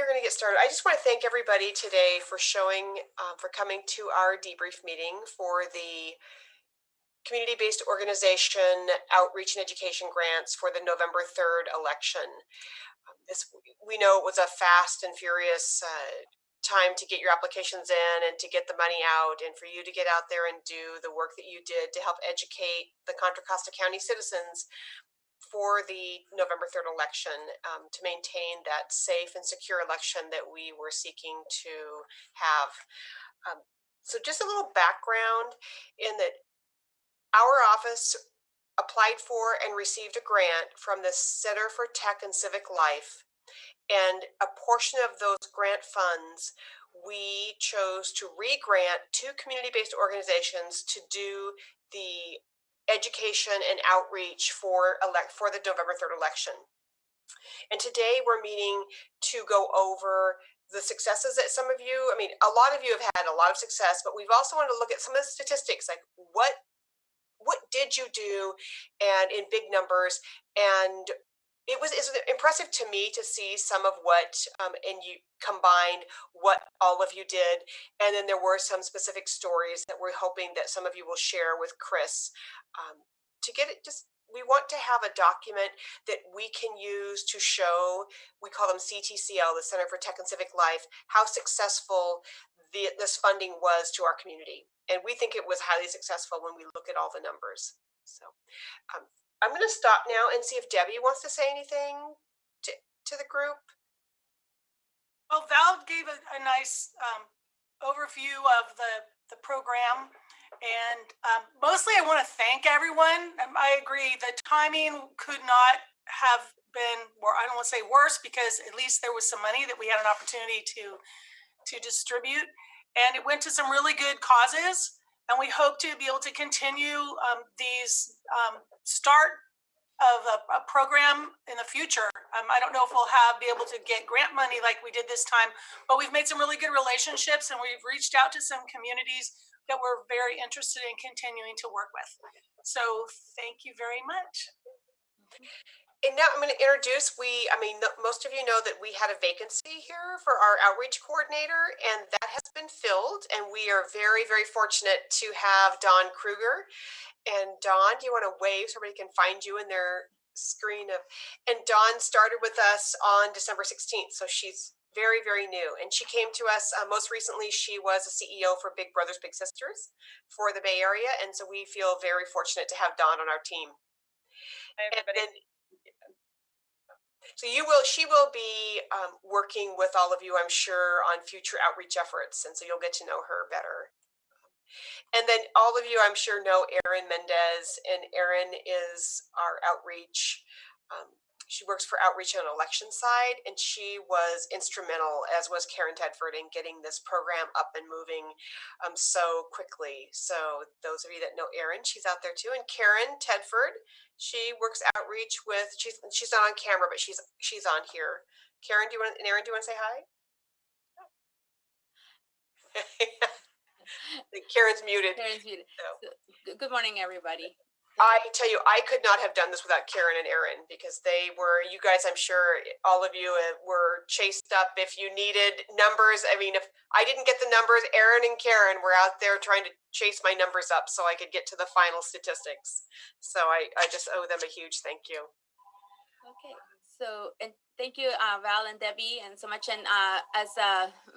we're going to get started. I just want to thank everybody today for for coming to our debrief meeting for the community-based organization outreach and education grants for the November 3rd election. We know it was a fast and furious time to get your applications in and to get the money out, and for you to get out there and do the work that you did to help educate the Contra Costa County citizens for the November 3rd election, to maintain that safe and secure election that we were seeking to have. So just a little background in that our office applied for and received a grant from the Center for Tech and Civic Life, and a portion of those grant funds we chose to re-grant to community-based organizations to do the education and outreach for the November 3rd election. And today we're meeting to go over the successes that some of you, a lot of you have had a lot of success, but we've also wanted to look at some of the statistics, like what did you do, and in big numbers. And it's impressive to me to see some of what, and you combined what all of you did. And then there were some specific stories that we're hoping that some of you will share with Chris, to get it. We want to have a document that we can use to show, we call them CTCL, the Center for Tech and Civic Life, how successful this funding was to our community. And we think it was highly successful when we look at all the numbers. So I'm going to stop now and see if Debbie wants to say anything to the group. Well, Val gave a nice overview of the program. And mostly I want to thank everyone. I agree, the timing could not have been, I don't want to say worse, because at least there was some money that we had an opportunity to distribute. And it went to some really good causes. And we hope to be able to continue these start of a program in the future. I don't know if we'll be able to get grant money like we did this time, but we've made some really good relationships, and we've reached out to some communities that we're very interested in continuing to work with. So thank you very much. And now I'm going to introduce, most of you know that we had a vacancy here for our outreach coordinator, and that has been filled. And we are very, very fortunate to have Dawn Krueger. And Dawn, do you want to wave so everybody can find you in their screen? And Dawn started with us on December 16th. So she's very, very new. And she came to us, most recently, she was a CEO for Big Brothers Big Sisters for the Bay Area. And so we feel very fortunate to have Dawn on our team. Hi, everybody. And so she will be working with all of you, I'm sure, on future outreach efforts. And so you'll get to know her better. And then all of you, I'm sure, know Erin Mendes, and Erin is our outreach. She works for outreach on the election side, and she was instrumental, as was Karen Tedford, in getting this program up and moving so quickly. So those of you that know Erin, she's out there too. And Karen Tedford, she works outreach with, she's not on camera, but she's on here. Karen, and Erin, do you want to say hi? Karen's muted. So, good morning, everybody. I tell you, I could not have done this without Karen and Erin, because you guys, I'm sure all of you were chased up if you needed numbers. If I didn't get the numbers, Erin and Karen were out there trying to chase my numbers up so I could get to the final statistics. So I just owe them a huge thank you. Okay. So, and thank you, Val and Debbie, and so much. And as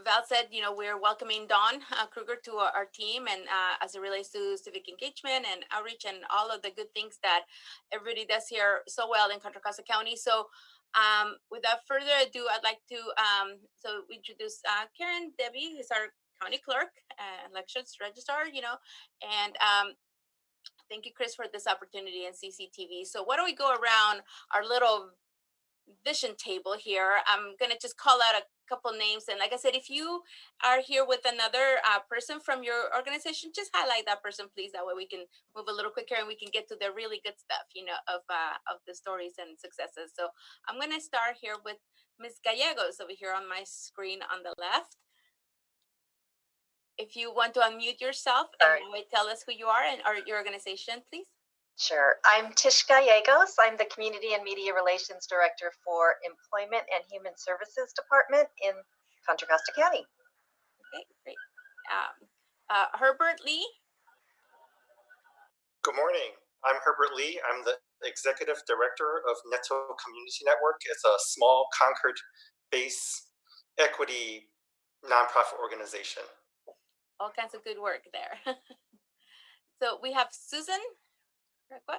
Val said, we're welcoming Dawn Krueger to our team, and as it relates to civic engagement and outreach and all of the good things that everybody does here so well in Contra Costa County. So, without further ado, I'd like to we introduce Karen Debbie, who's our county clerk, elections registrar, and thank you, Chris, for this opportunity and CCTV. So why don't we go around our little vision table here? I'm going to just call out a couple names. And like I said, if you are here with another person from your organization, just highlight that person, please. That way we can move a little quicker and we can get to the really good stuff, of the stories and successes. So I'm going to start here with Ms. Gallegos over here on my screen on the left. If you want to unmute yourself and tell us who you are and or your organization, please. Sure. I'm Tish Gallegos. I'm the Community and Media Relations Director for Employment and Human Services Department in Contra Costa County. Okay, great. Herbert Lee. Good morning. I'm Herbert Lee. I'm the Executive Director of Neto Community Network. It's a small Concord-based equity nonprofit organization. All kinds of good work there. So we have Susan Requa.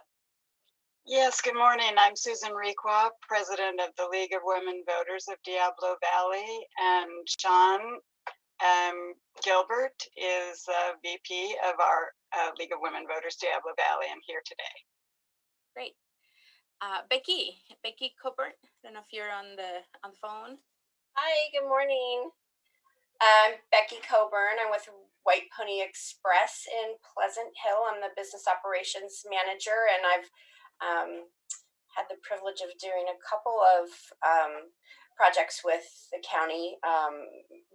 Yes, good morning. I'm Susan Requa, President of the League of Women Voters of Diablo Valley, and Sean Gilbert is VP of our League of Women Voters Diablo Valley. I'm here today. Great. Becky Cooper. I don't know if you're on the phone. Hi, good morning. I'm Becky Coburn. I'm with White Pony Express in Pleasant Hill. I'm the business operations manager, and I've had the privilege of doing a couple of projects with the county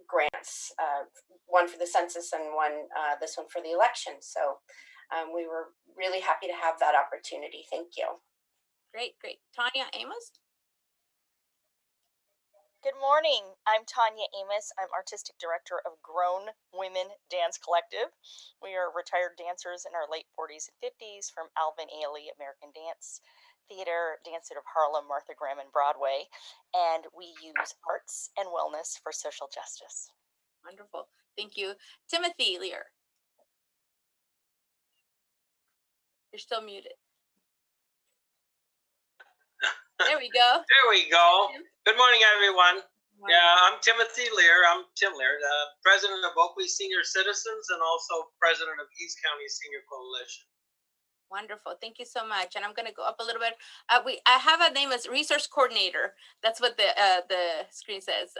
grants, one for the census and this one for the election. So we were really happy to have that opportunity. Thank you. Great. Tanya Amos. Good morning. I'm Tanya Amos. I'm Artistic Director of Grown Women Dance Collective. We are retired dancers in our late 40s and 50s from Alvin Ailey American Dance Theater, Dance Theater of Harlem, Martha Graham, and Broadway. And we use arts and wellness for social justice. Wonderful. Thank you. Timothy Lear. You're still muted. There we go. There we go. Good morning, everyone. Morning. Yeah, I'm Timothy Lear. I'm Tim Lear, the president of Oakley Senior Citizens and also president of East County Senior Coalition. Wonderful. Thank you so much. And I'm going to go up a little bit. I have a name as resource coordinator. That's what the screen says.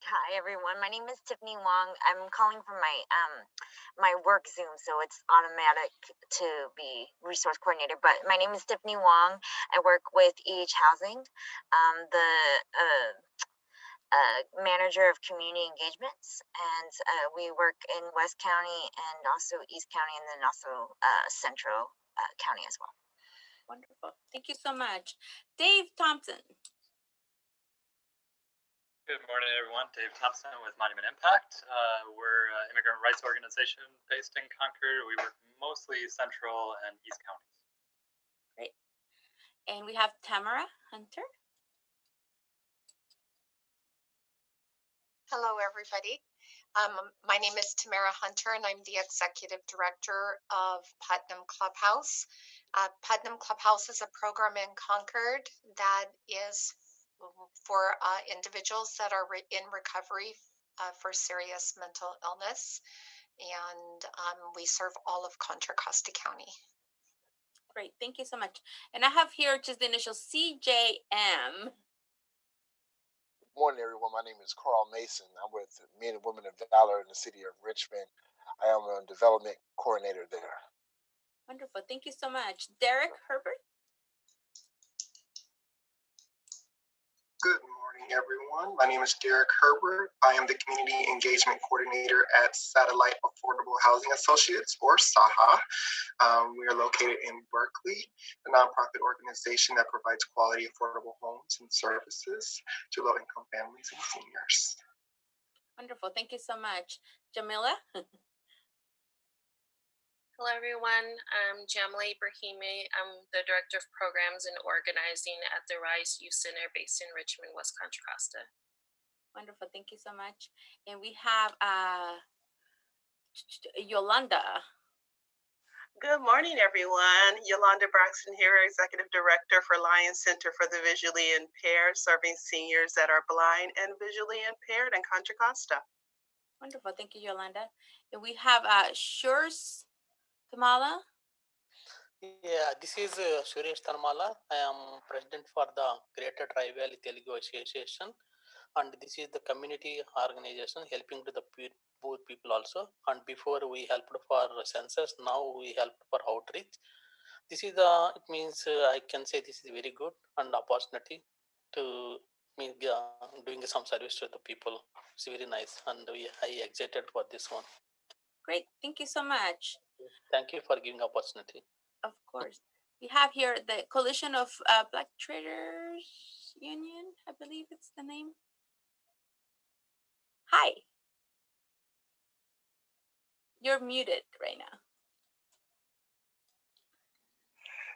Hi everyone, my name is Tiffany Wong. I'm calling from my work Zoom, so it's automatic to be resource coordinator. But my name is Tiffany Wong. I work with EH Housing, the manager of community engagements, and we work in West County and also East County, and then also Central County as well. Wonderful. Thank you so much. Dave Thompson. Good morning, everyone. Dave Thompson with Monument Impact. We're an immigrant rights organization based in Concord. We work mostly Central and East counties. Great. And we have Tamara Hunter. Hello, everybody. My name is Tamara Hunter, and I'm the Executive Director of Putnam Clubhouse. Putnam Clubhouse is a program in Concord that is for individuals that are in recovery for serious mental illness, and we serve all of Contra Costa County. Great, thank you so much. And I have here just the initial CJM. Good morning, everyone. My name is Carl Mason. I'm with Men and Women of Balor in the city of Richmond. I am a development coordinator there. Wonderful, thank you so much. Derek Herbert. Good morning, everyone. My name is Derek Herbert. I am the Community Engagement Coordinator at Satellite Affordable Housing Associates, or Zaha. We are located in Berkeley, a nonprofit organization that provides quality, affordable homes and services to low-income families and seniors. Wonderful. Thank you so much. Jamila? Hello, everyone. I'm Jamila Brahimi. I'm the Director of Programs and Organizing at the RiseWhere Center based in Richmond, West Contra Costa. Wonderful. Thank you so much. And we have Yolanda. Good morning, everyone. Yolanda Braxton here, Executive Director for Lions Center for the Visually Impaired, serving seniors that are blind and visually impaired in Contra Costa. Wonderful. Thank you, Yolanda. And we have Shurs Kamala. Yeah, this is Suresh Tanmala. I am president for the Greater Tribal Telugu Association, and this is the community organization helping to the poor people also. And before we helped for census, now we help for outreach. This is the, it means I can say this is very good and opportunity to doing some service to the people. It's very nice, and I excited for this one. Great, thank you so much. Thank you for giving opportunity. Of course. We have here the Coalition of Black Traders Union, I believe it's the name. Hi. You're muted right now.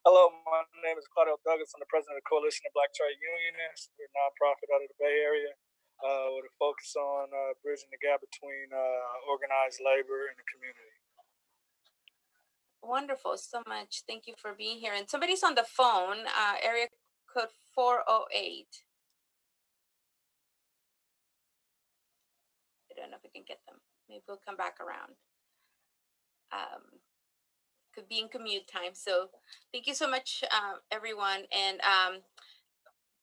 Hello, my name is Claudio Douglas. I'm the president of the Coalition of Black Trade Unionists. We're a nonprofit out of the Bay Area with a focus on bridging the gap between organized labor and the community. Wonderful, so much. Thank you for being here. And somebody's on the phone, area code 408. I don't know if we can get them. Maybe we'll come back around. Could be in commute time. So thank you so much, everyone. And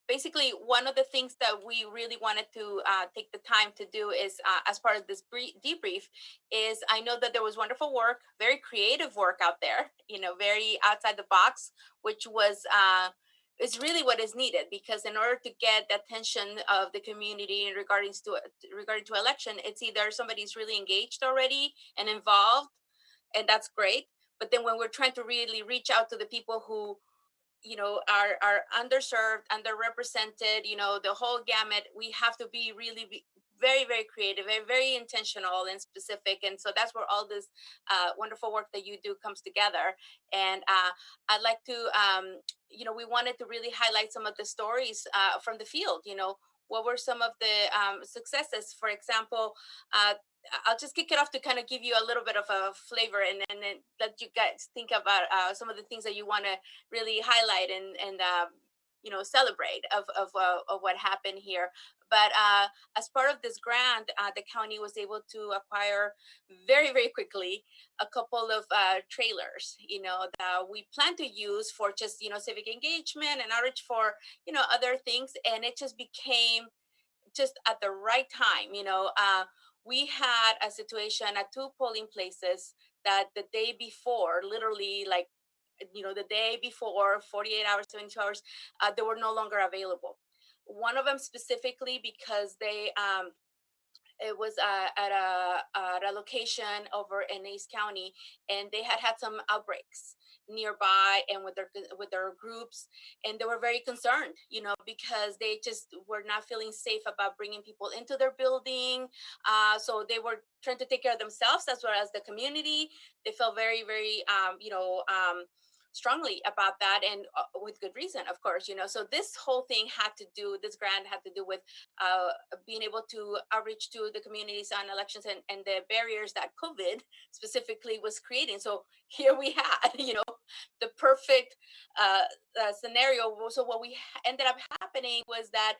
basically, one of the things that we really wanted to take the time to do is, as part of this debrief, is I know that there was wonderful work, very creative work out there, very outside the box, which was is really what is needed, because in order to get the attention of the community regarding to election, it's either somebody's really engaged already and involved, and that's great. But then when we're trying to really reach out to the people who are underserved, underrepresented, the whole gamut, we have to be very, very creative, very, very intentional and specific. And so that's where all this wonderful work that you do comes together. And I'd like to, we wanted to really highlight some of the stories from the field. What were some of the successes? For example, I'll just kick it off to kind of give you a little bit of a flavor, and then let you guys think about some of the things that you want to really highlight and celebrate of what happened here. But as part of this grant, the county was able to acquire very, very quickly a couple of trailers, that we plan to use for just, civic engagement and outreach for, other things. And it just became just at the right time. We had a situation at 2 polling places that the day before, literally like, the day before, 48 hours, 72 hours, they were no longer available. One of them specifically because it was at a location over in East County, and they had some outbreaks nearby and with their groups, and they were very concerned, because they just were not feeling safe about bringing people into their building. So they were trying to take care of themselves as well as the community. They felt very, very, strongly about that, and with good reason, of course. So this whole thing this grant had to do with being able to outreach to the communities on elections and the barriers that COVID specifically was creating. So here we had, the perfect scenario. So what we ended up happening was that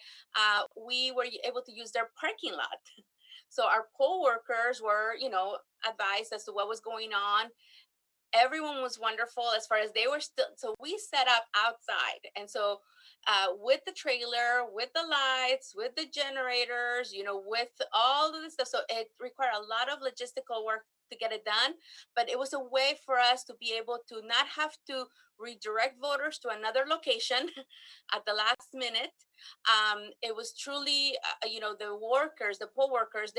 we were able to use their parking lot. So our poll workers were, advised as to what was going on. Everyone was wonderful as far as they were still. So we set up outside. And so with the trailer, with the lights, with the generators, with all of this stuff. So it required a lot of logistical work to get it done. But it was a way for us to be able to not have to redirect voters to another location at the last minute. It was truly, the workers, the poll workers,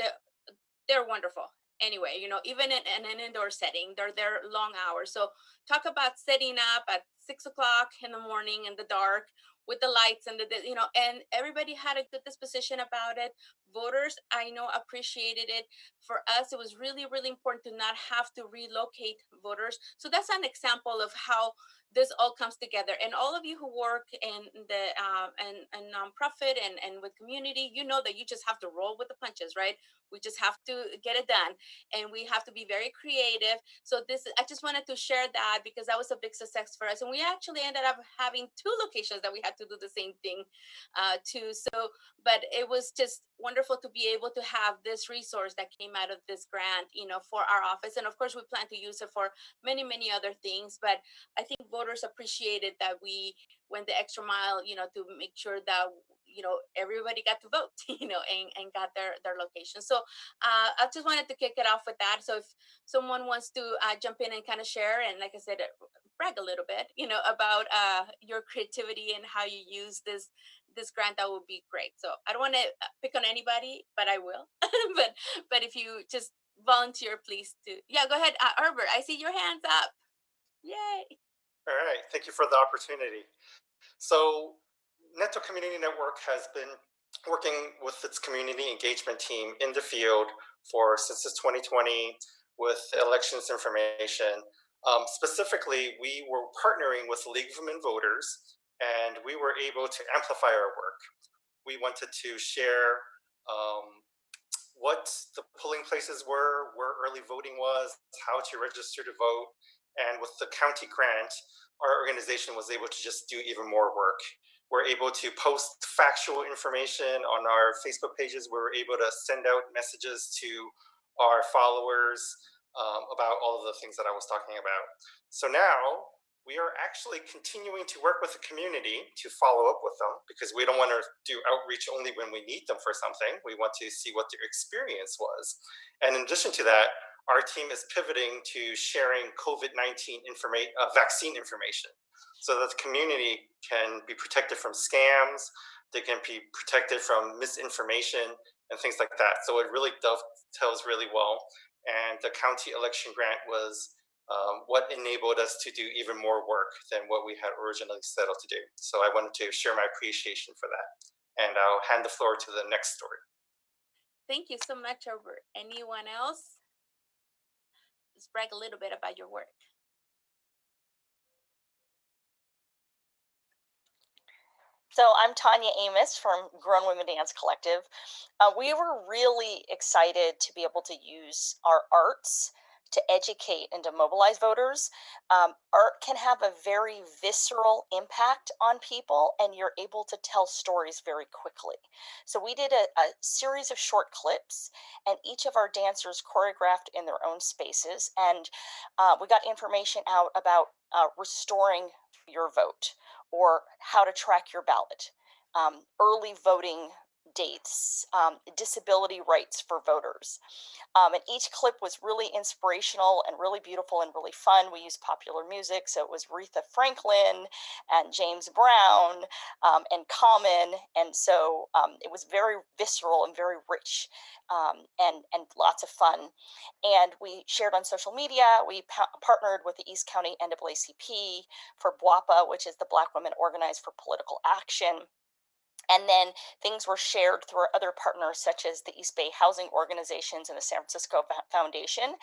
they're wonderful. Anyway, even in an indoor setting, they're there long hours. So talk about setting up at 6 o'clock in the morning in the dark with the lights and and everybody had a good disposition about it. Voters, I know, appreciated it. For us, it was really, really important to not have to relocate voters. So that's an example of how this all comes together. And all of you who work in the and nonprofit and with community, that you just have to roll with the punches, right? We just have to get it done, and we have to be very creative. So I just wanted to share that because that was a big success for us. And we actually ended up having 2 locations that we had to do the same thing too. So, but it was just wonderful to be able to have this resource that came out of this grant, for our office. And of course, we plan to use it for many, many other things. But I think voters appreciated that we went the extra mile, to make sure that everybody got to vote, and got their location. So I just wanted to kick it off with that. So if someone wants to jump in and kind of share, and like I said, brag a little bit, about your creativity and how you use this grant, that would be great. So I don't want to pick on anybody, but I will. but if you just volunteer, please, to go ahead, Herbert. I see your hands up. Yay! All right, thank you for the opportunity. So Neto Community Network has been working with its community engagement team in the field since 2020 with elections information. Specifically, we were partnering with the League of Women Voters, and we were able to amplify our work. We wanted to share what the polling places were, where early voting was, how to register to vote, and with the county grant, our organization was able to just do even more work. We're able to post factual information on our Facebook pages. We were able to send out messages to our followers about all of the things that I was talking about. So now we are actually continuing to work with the community to follow up with them, because we don't want to do outreach only when we need them for something. We want to see what their experience was. And in addition to that, our team is pivoting to sharing COVID-19 vaccine information so that the community can be protected from scams, they can be protected from misinformation and things like that. So it really dovetails really well. And the county election grant was what enabled us to do even more work than what we had originally set out to do. So I wanted to share my appreciation for that. And I'll hand the floor to the next story. Thank you so much, Herbert. Anyone else? Let's brag a little bit about your work. So I'm Tanya Amos from Grown Women Dance Collective. We were really excited to be able to use our arts to educate and to mobilize voters. Art can have a very visceral impact on people, and you're able to tell stories very quickly. So we did a series of short clips, and each of our dancers choreographed in their own spaces, and we got information out about restoring your vote, or how to track your ballot, early voting dates, disability rights for voters. And each clip was really inspirational and really beautiful and really fun. We used popular music, so it was Aretha Franklin and James Brown and Common, and so it was very visceral and very rich and lots of fun. And we shared on social media. We partnered with the East County NAACP for BWAPA, which is the Black Women Organized for Political Action. And then things were shared through our other partners, such as the East Bay Housing Organizations and the San Francisco Foundation.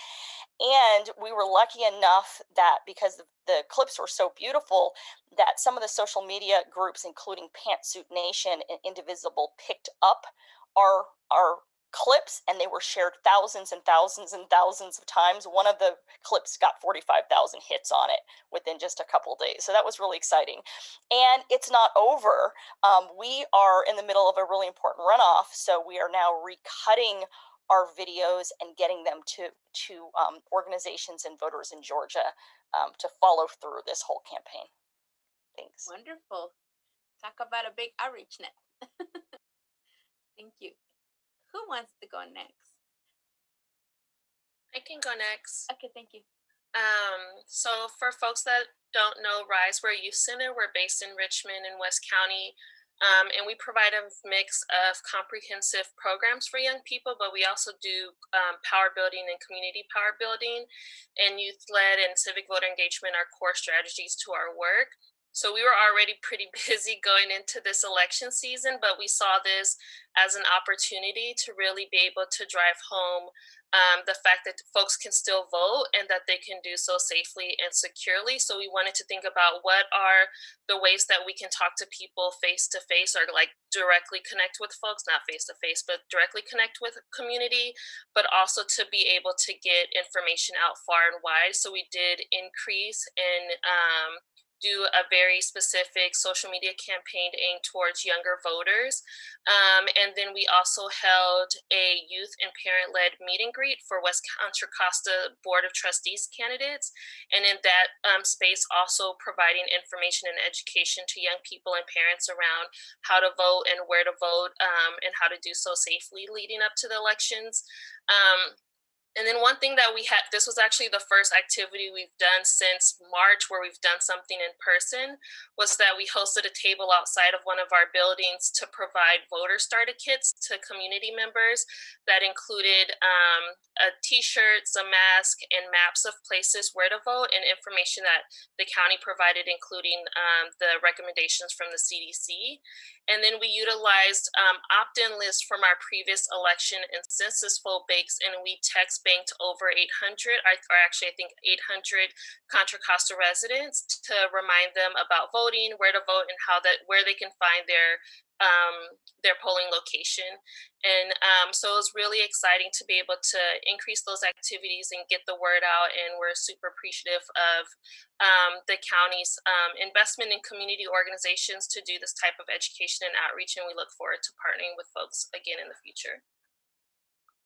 And we were lucky enough that, because the clips were so beautiful, that some of the social media groups, including Pantsuit Nation and Indivisible, picked up our clips, and they were shared thousands and thousands and thousands of times. One of the clips got 45,000 hits on it within just a couple of days. So that was really exciting. And it's not over. We are in the middle of a really important runoff. So we are now recutting our videos and getting them to organizations and voters in Georgia to follow through this whole campaign. Thanks. Wonderful. Talk about a big outreach net. Thank you. Who wants to go next? I can go next. Okay, thank you. So for folks that don't know RiseWhere Youth Center, we're based in Richmond in West County. And we provide a mix of comprehensive programs for young people, but we also do power building and community power building, and youth-led and civic voter engagement are core strategies to our work. So we were already pretty busy going into this election season, but we saw this as an opportunity to really be able to drive home the fact that folks can still vote and that they can do so safely and securely. So we wanted to think about what are the ways that we can talk to people face to face, or like directly connect with folks, not face to face, but directly connect with community, but also to be able to get information out far and wide. So we did increase and do a very specific social media campaign aimed towards younger voters. And then we also held a youth and parent-led meet and greet for West Contra Costa Board of Trustees candidates. And in that space, also providing information and education to young people and parents around how to vote and where to vote, and how to do so safely leading up to the elections. And then one thing that we had, this was actually the first activity we've done since March where we've done something in person, was that we hosted a table outside of one of our buildings to provide voter starter kits to community members that included a t-shirt, some mask, and maps of places where to vote and information that the county provided, including the recommendations from the CDC. And then we utilized opt-in lists from our previous election and census vote banks, and we text banked over 800, or actually I think 800 Contra Costa residents to remind them about voting, where to vote, and where they can find their polling location. And so it was really exciting to be able to increase those activities and get the word out. And we're super appreciative of the county's investment in community organizations to do this type of education and outreach. And we look forward to partnering with folks again in the future.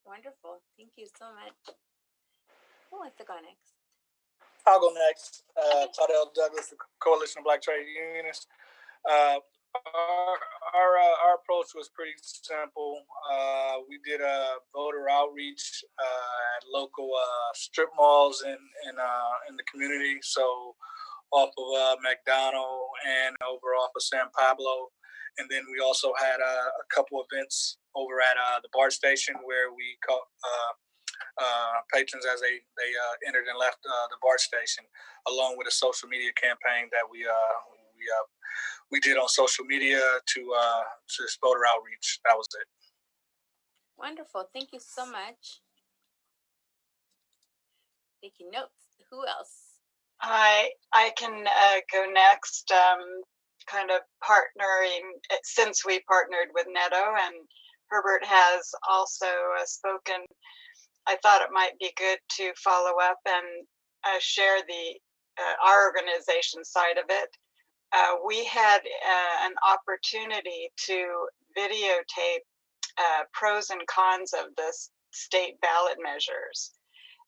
Wonderful. Thank you so much. Who wants to go next? I'll go next. Tadell Douglas, the Coalition of Black Trade Unionists. Our approach was pretty simple. We did a voter outreach at local strip malls in the community. So off of McDonald and over off of San Pablo. And then we also had a couple events over at the BART station where we caught patrons as they entered and left the BART station, along with a social media campaign that we did on social media to voter outreach. That was it. Wonderful. Thank you so much. Taking notes. Who else? I can go next. Kind of partnering, since we partnered with Neto and Herbert has also spoken, I thought it might be good to follow up and share our organization side of it. We had an opportunity to videotape pros and cons of the state ballot measures.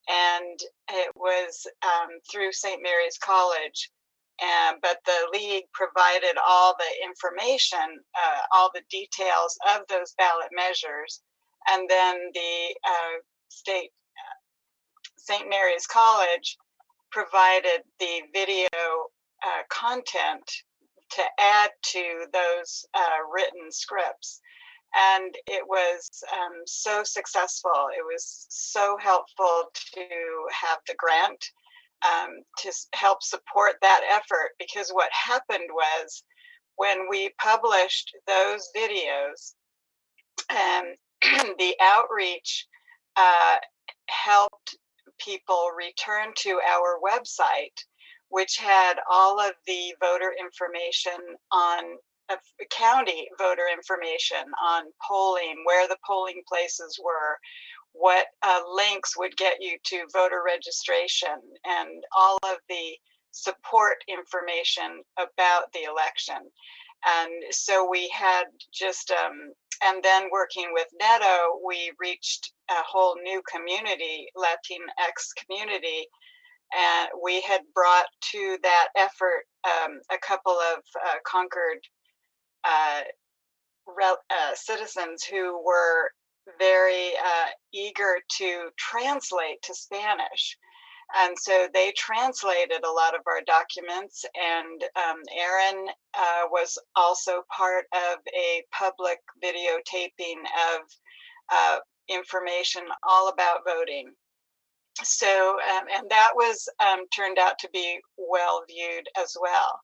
And it was through St. Mary's College. But the league provided all the information, all the details of those ballot measures. And then the St. Mary's College provided the video content to add to those written scripts. And it was so successful. It was so helpful to have the grant to help support that effort, because what happened was when we published those videos, the outreach helped people return to our website, which had all of the voter information on county voter information on polling, where the polling places were, what links would get you to voter registration, and all of the support information about the election. And so we had just, and then working with Neto, we reached a whole new community, Latinx community, and we had brought to that effort a couple of Concord citizens who were very eager to translate to Spanish. And so they translated a lot of our documents, and Erin was also part of a public videotaping of information all about voting. So, and that was turned out to be well viewed as well.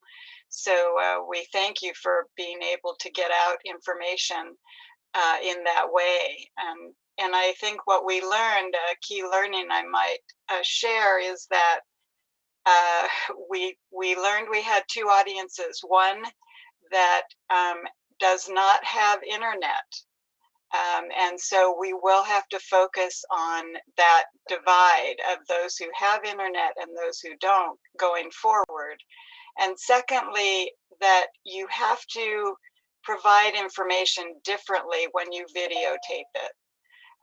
So we thank you for being able to get out information in that way. And I think what we learned, a key learning I might share, is that we learned we had two audiences. One that does not have internet. And so we will have to focus on that divide of those who have internet and those who don't going forward. And secondly, that you have to provide information differently when you videotape it.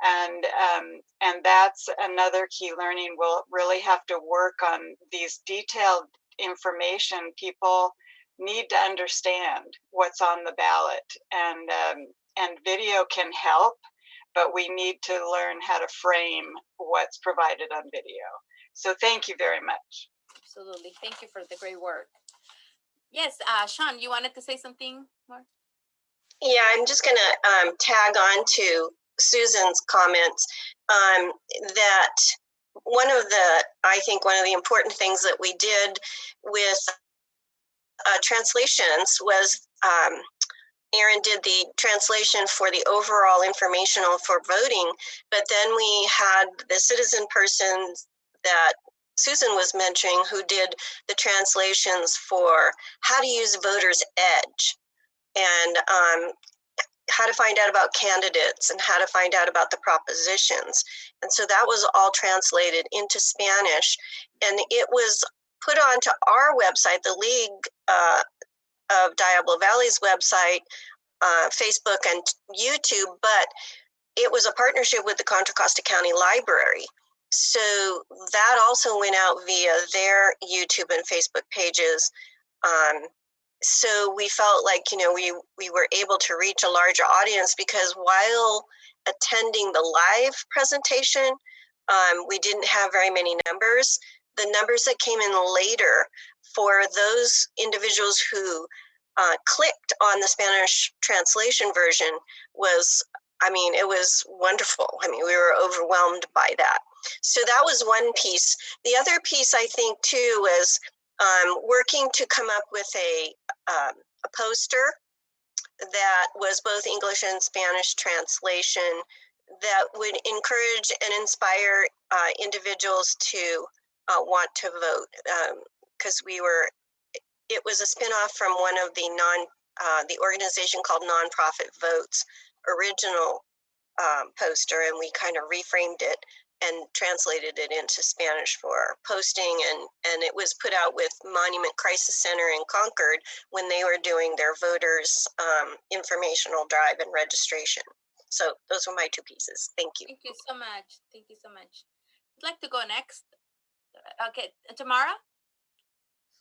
And that's another key learning. We'll really have to work on these detailed information. People need to understand what's on the ballot, and video can help, but we need to learn how to frame what's provided on video. So thank you very much. Absolutely. Thank you for the great work. Yes, Sean, you wanted to say something more? Yeah, I'm just going to tag on to Susan's comments that I think one of the important things that we did with translations was Erin did the translation for the overall informational for voting, but then we had the citizen person that Susan was mentioning who did the translations for how to use Voter's Edge and how to find out about candidates and how to find out about the propositions. And so that was all translated into Spanish, and it was put onto our website, the League of Diablo Valley's website, Facebook and YouTube, but it was a partnership with the Contra Costa County Library. So that also went out via their YouTube and Facebook pages. So we felt like, we were able to reach a larger audience because while attending the live presentation, we didn't have very many numbers. The numbers that came in later for those individuals who clicked on the Spanish translation version was, it was wonderful. We were overwhelmed by that. So that was one piece. The other piece, I think, too, was working to come up with a poster that was both English and Spanish translation that would encourage and inspire individuals to want to vote, because it was a spinoff from one of the organization called Nonprofit Votes original poster, and we kind of reframed it and translated it into Spanish for posting, and it was put out with Monument Crisis Center in Concord when they were doing their voters informational drive and registration. So those were my two pieces. Thank you. Thank you so much. Thank you so much. I'd like to go next. Okay, Tamara?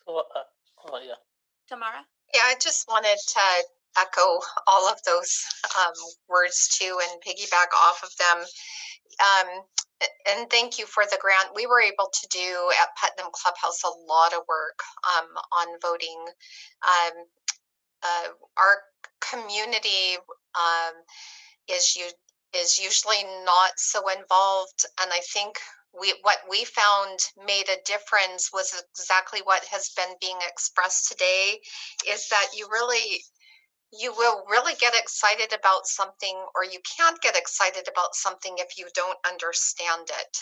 Yeah. Tamara? Yeah, I just wanted to echo all of those words too and piggyback off of them. And thank you for the grant. We were able to do at Putnam Clubhouse a lot of work on voting. Our community is usually not so involved, and I think what we found made a difference was exactly what has been being expressed today, is that you will really get excited about something, or you can't get excited about something if you don't understand it.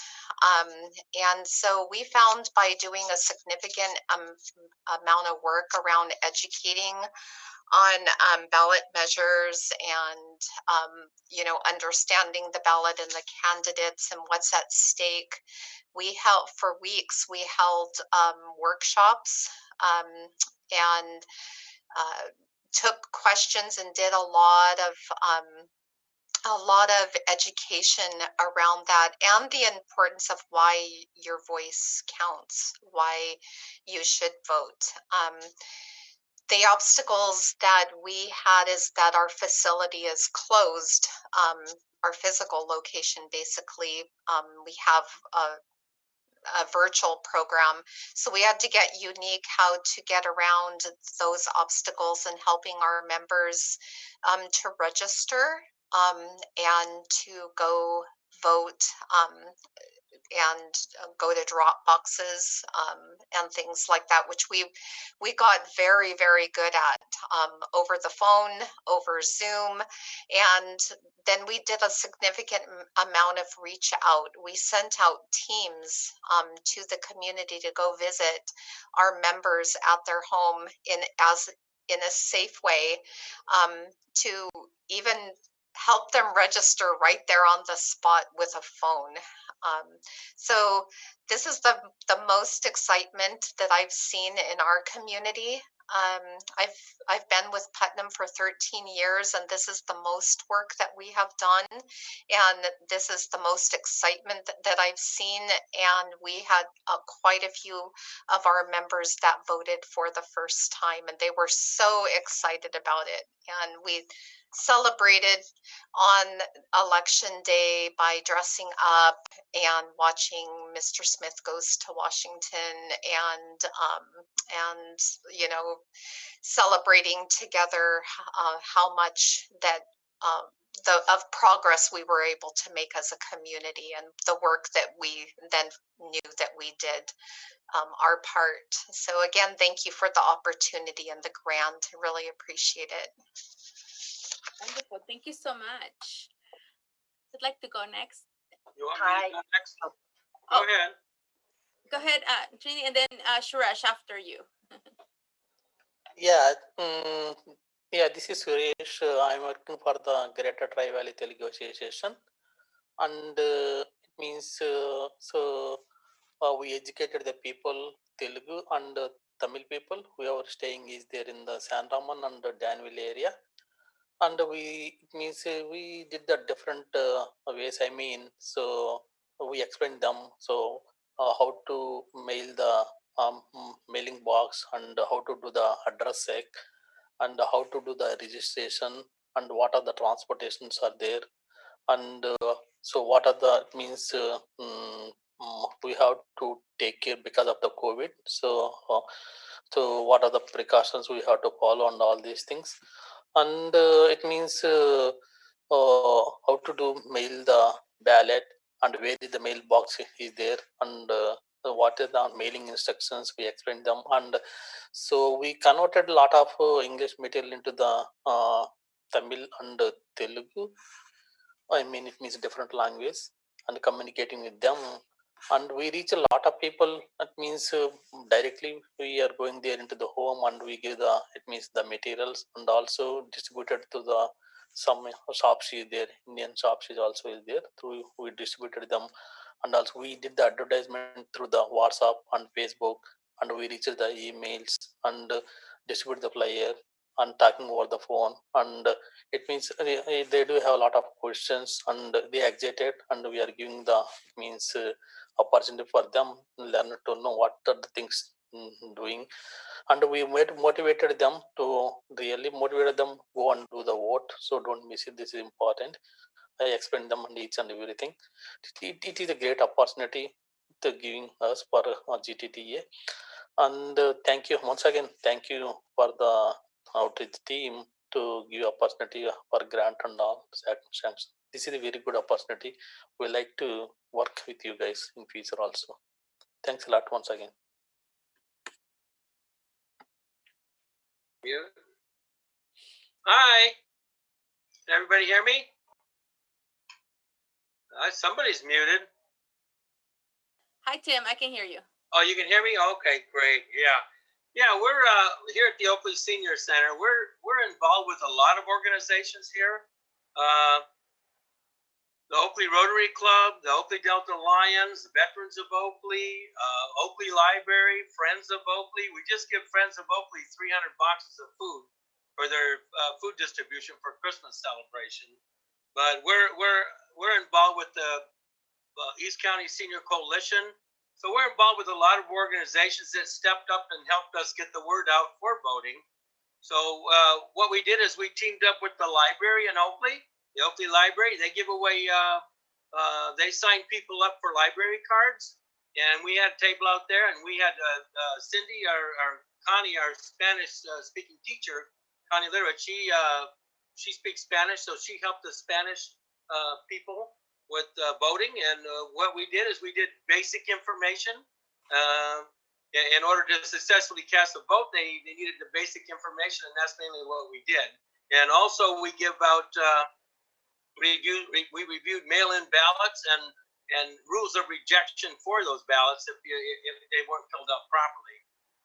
And so we found by doing a significant amount of work around educating on ballot measures and understanding the ballot and the candidates and what's at stake. We held for weeks. We held workshops and took questions and did a lot of education around that, and the importance of why your voice counts, why you should vote. The obstacles that we had is that our facility is closed, our physical location basically. We have a virtual program, so we had to get unique how to get around those obstacles and helping our members to register and to go vote and go to drop boxes and things like that, which we got very, very good at over the phone, over Zoom. And then we did a significant amount of reach out. We sent out teams to the community to go visit our members at their home in a safe way, to even help them register right there on the spot with a phone. So this is the most excitement that I've seen in our community. I've been with Putnam for 13 years, and this is the most work that we have done, and this is the most excitement that I've seen. And we had quite a few of our members that voted for the first time, and they were so excited about it. And celebrated on election day by dressing up and watching Mr. Smith Goes to Washington and you know, celebrating together how much that of progress we were able to make as a community and the work that we then knew that we did our part. So again, thank you for the opportunity and the grant. I really appreciate it. Wonderful. Thank you so much. I'd like to go next. You want me to go next? Go ahead. Go ahead, Jeannie, and then Suresh after you. Yeah, yeah. This is Suresh. I'm working for the Greater Tri-Valley Telugu Association, and it means we educated the people Telugu and Tamil people who are staying is there in the San Raman and Danville area, and it means we did the different ways. I mean, so we explained them how to mail the mailing box and how to do the address check and how to do the registration and what are the transportations are there and so what are the means we have to take care because of the COVID. So what are the precautions we have to follow and all these things, and it means how to do mail the ballot and where the mailbox is there and what are the mailing instructions. We explained them, and so we converted a lot of English material into the Tamil and Telugu. I mean, it means different language and communicating with them. And we reach a lot of people. That means directly we are going there into the home and we give it means the materials and also distributed to the some shops is there. Indian shops is also is there. Through we distributed them, and also we did the advertisement through the WhatsApp and Facebook, and we reached the emails and distribute the flyer and talking over the phone, and it means they do have a lot of questions and they excited, and we are giving the means opportunity for them learn to know what are the things doing, and we motivated them to really motivate them go and do the vote. So don't miss it. This is important. I explained them on each and everything. It is a great opportunity to giving us for GTTA, and thank you once again. Thank you for the outreach team to give opportunity for grant and all sanctions. This is a very good opportunity. We like to work with you guys in future also. Thanks a lot once again. You. Hi. Can everybody hear me? Somebody's muted. Hi, Tim. I can hear you. Oh, you can hear me? Okay, great. Yeah. We're here at the Oakley Senior Center. We're involved with a lot of organizations here. The Oakley Rotary Club, the Oakley Delta Lions, the Veterans of Oakley, Oakley Library, Friends of Oakley. We just give Friends of Oakley 300 boxes of food for their food distribution for Christmas celebration. But we're involved with the East County Senior Coalition. So we're involved with a lot of organizations that stepped up and helped us get the word out for voting. So what we did is we teamed up with the library in Oakley, the Oakley Library. They give away, they sign people up for library cards. And we had a table out there, and we had Cindy, our Connie, our Spanish speaking teacher, Connie Lira. She speaks Spanish, so she helped the Spanish people with voting. And what we did is we did basic information. In order to successfully cast a vote, they needed the basic information, and that's mainly what we did. And also we give out, we reviewed mail-in ballots and rules of rejection for those ballots if they weren't filled out properly.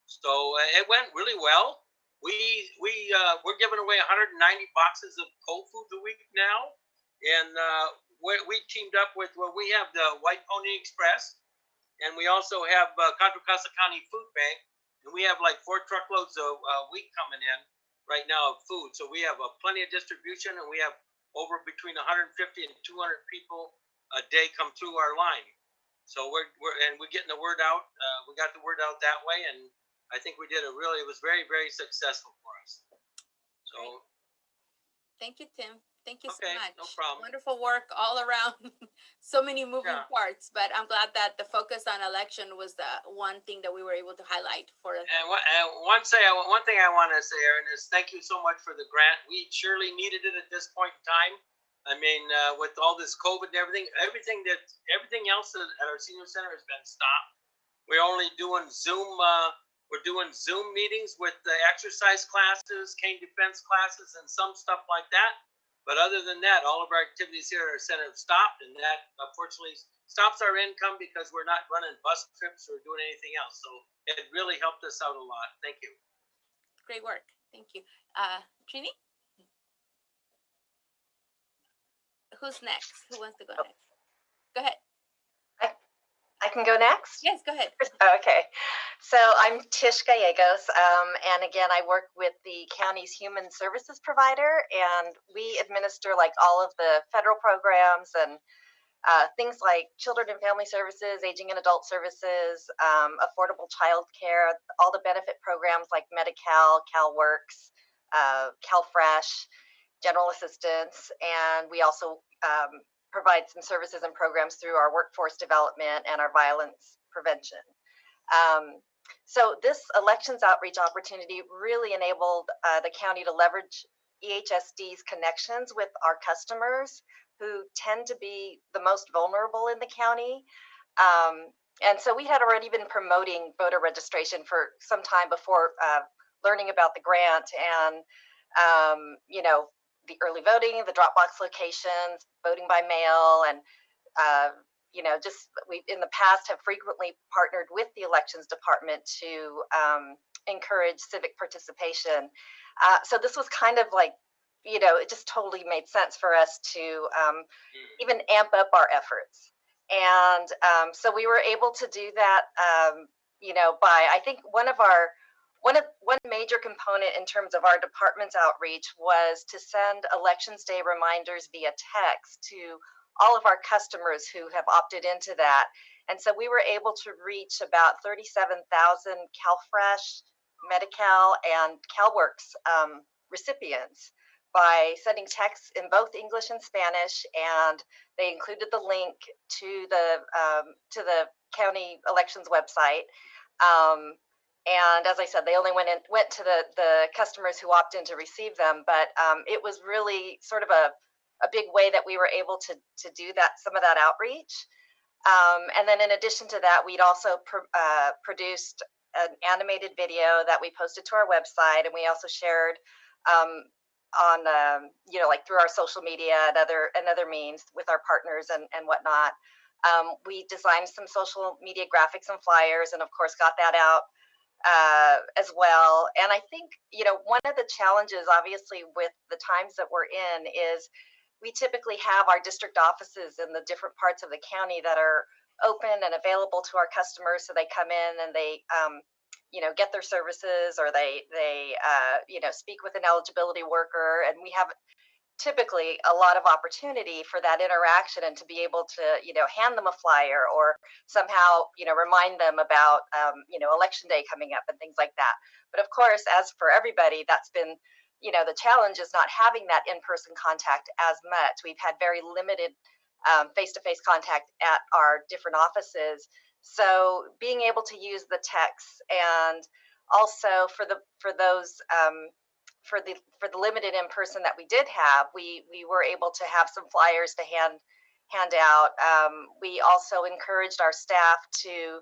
So it went really well. We're giving away 190 boxes of cold food a week now, and we teamed up with, we have the White Pony Express, and we also have Contra Costa County Food Bank, and we have like 4 truckloads a week coming in right now of food. So we have plenty of distribution, and we have over between 150 and 200 people a day come through our line. So we're getting the word out. We got the word out that way, and I think we did it was very, very successful for us. So Thank you, Tim. Thank you so Okay, much. no problem. Wonderful work all around. So many moving Yeah. parts, but I'm glad that the focus on election was the one thing that we were able to highlight for us. And one thing I want to say, Erin, is thank you so much for the grant. We surely needed it at this point in time. I mean, with all this COVID and everything else at our senior center has been stopped. We're only doing Zoom. We're doing Zoom meetings with the exercise classes, cane defense classes, and some stuff like that. But other than that, all of our activities here at our center have stopped, and that unfortunately stops our income because we're not running bus trips or doing anything else. So it really helped us out a lot. Thank you. Great work. Thank you. Trini? Who's next? Who wants to go next? Go ahead. I can go next? Yes, go ahead. Okay. So I'm Tish Gallegos, and again, I work with the county's human services provider, and we administer like all of the federal programs and things like children and family services, aging and adult services, affordable child care, all the benefit programs like Medi-Cal, CalWorks, CalFresh, general assistance, and we also provide some services and programs through our workforce development and our violence prevention. So this elections outreach opportunity really enabled the county to leverage EHSD's connections with our customers who tend to be the most vulnerable in the county. And so we had already been promoting voter registration for some time before learning about the grant, and you know, the early voting, the drop box locations, voting by mail, and you know, just we in the past have frequently partnered with the elections department to encourage civic participation. So this was kind of like, you know, it just totally made sense for us to even amp up our efforts. And so we were able to do that, you know, by, I think one major component in terms of our department's outreach was to send Elections Day reminders via text to all of our customers who have opted into that. And so we were able to reach about 37,000 CalFresh, Medi-Cal, and CalWorks recipients by sending texts in both English and Spanish, and they included the link to the county elections website. And as I said, they only went to the customers who opt in to receive them, but it was really sort of a big way that we were able to do that, some of that outreach. And then in addition to that, we'd also produced an animated video that we posted to our website, and we also shared on you know, like through our social media and other means with our partners and whatnot. We designed some social media graphics and flyers, and of course got that out as well. And I think, you know, one of the challenges obviously with the times that we're in is we typically have our district offices in the different parts of the county that are open and available to our customers. So they come in and they, you know, get their services, or they you know, speak with an eligibility worker, and we have typically a lot of opportunity for that interaction and to be able to, you know, hand them a flyer or somehow, you know, remind them about, you know, election day coming up and things like that. But of course, as for everybody, that's been, you know, the challenge is not having that in-person contact as much. We've had very limited face-to-face contact at our different offices. So being able to use the texts, and also for those for the limited in person that we did have, we were able to have some flyers to hand out. We also encouraged our staff to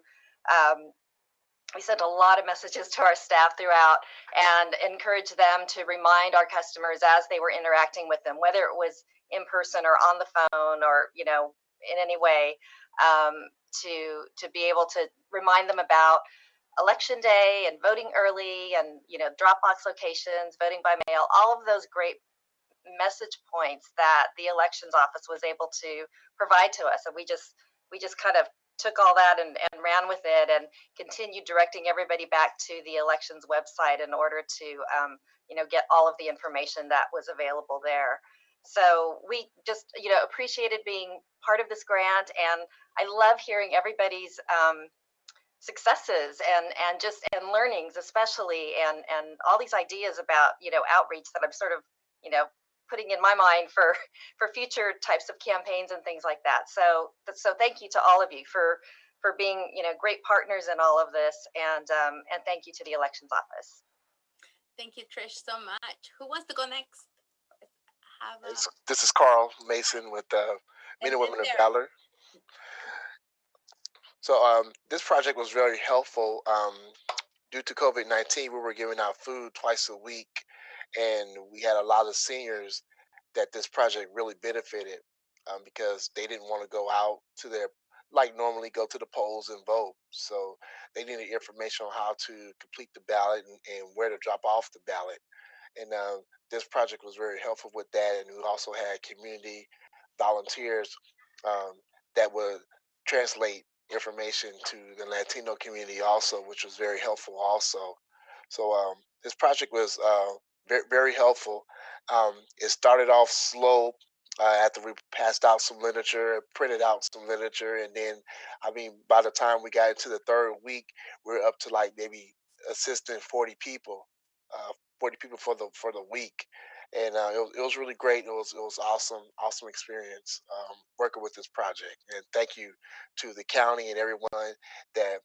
we sent a lot of messages to our staff throughout and encouraged them to remind our customers as they were interacting with them, whether it was in person or on the phone or, you know, in any way, to be able to remind them about election day and voting early, and, you know, drop box locations, voting by mail, all of those great message points that the elections office was able to provide to us. And we just kind of took all that and ran with it and continued directing everybody back to the elections website in order to, you know, get all of the information that was available there. So we just, you know, appreciated being part of this grant, and I love hearing everybody's successes and learnings, especially, and all these ideas about, you know, outreach that I'm sort of, you know, putting in my mind for future types of campaigns and things like that. So thank you to all of you for being, great partners in all of this, and thank you to the elections office. Thank you, Trish, so much. Who wants to go next? This is Carl Mason with Men and Women of Balor. So this project was very helpful. Due to COVID-19, we were giving out food twice a week, and we had a lot of seniors that this project really benefited because they didn't want to go out to normally go to the polls and vote. So they needed information on how to complete the ballot and where to drop off the ballot. And this project was very helpful with that. And we also had community volunteers that would translate information to the Latino community also, which was very helpful also. So this project was very, very helpful. It started off slow after we passed out some literature, printed out some literature, and then, by the time we got into the third week, we're up to like maybe assisting 40 people for the week, and it was really great. It was awesome experience working with this project, and thank you to the county and everyone that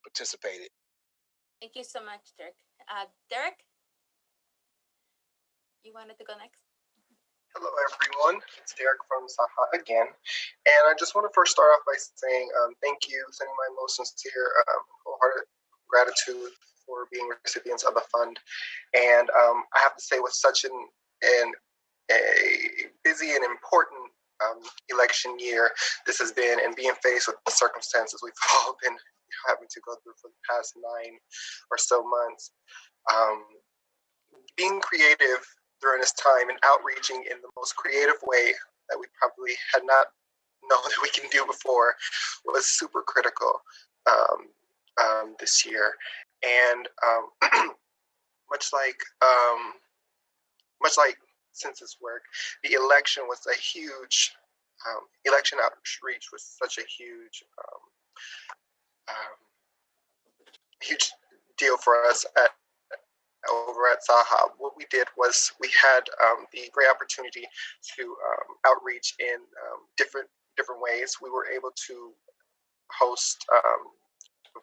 participated. Thank you so much, Derek. Derek, you wanted to go next? Hello, everyone. It's Derek from Zaha again. And I just want to first start off by saying thank you, sending my most sincere, wholehearted gratitude for being recipients of the fund. And I have to say, with such a busy and important election year this has been, and being faced with the circumstances we've all been having to go through for the past 9 or so months, being creative during this time and outreaching in the most creative way that we probably had not known that we can do before was super critical this year. And much like census work, the election was a huge election outreach was such a huge huge deal for us over at Zaha. What we did was we had the great opportunity to outreach in different ways. We were able to host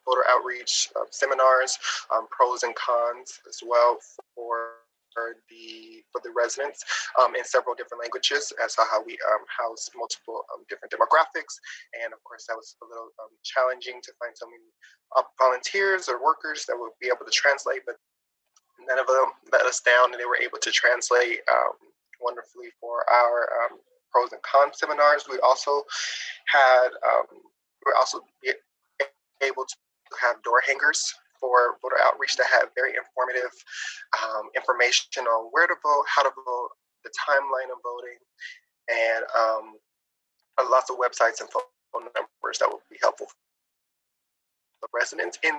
voter outreach seminars, pros and cons as well for the residents in several different languages. As how we house multiple different demographics, and of course that was a little challenging to find so many volunteers or workers that would be able to translate, but none of them let us down, and they were able to translate wonderfully for our pros and cons seminars. We also had able to have door hangers for voter outreach that had very informative information on where to vote, how to vote, the timeline of voting, and lots of websites and phone numbers that would be helpful for the residents in.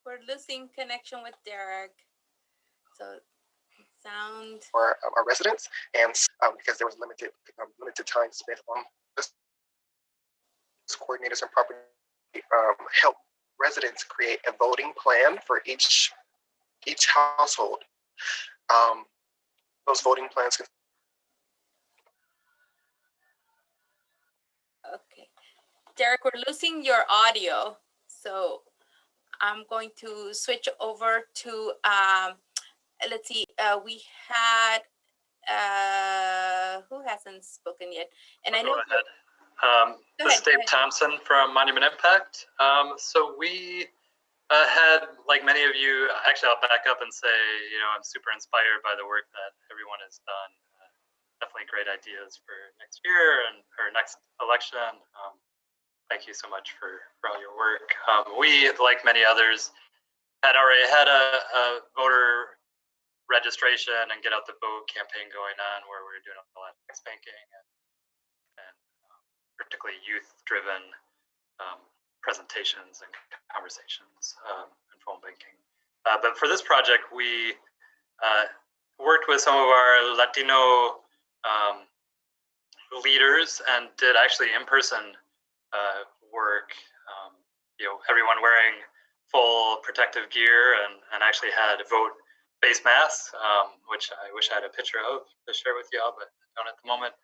We're losing connection with Derek. So sound for our residents, and because there was limited time spent on this, coordinators and property help residents create a voting plan for each household. Those voting plans can. Okay, Derek, we're losing your audio, so I'm going to switch over to let's see, we had who hasn't spoken yet, and I know go ahead. This is Dave Thompson from Monument Impact. So we had, like many of you, actually I'll back up and say, I'm super inspired by the work that everyone has done. Definitely great ideas for next year and or next election. Thank you so much for all your work. We, like many others, had already had a voter registration and get out the vote campaign going on, where we were doing a lot of text banking and particularly youth-driven presentations and conversations and phone banking. But for this project, we worked with some of our Latino leaders and did actually in-person work. Everyone wearing full protective gear and actually had vote face masks, which I wish I had a picture of to share with y'all, but I don't at the moment.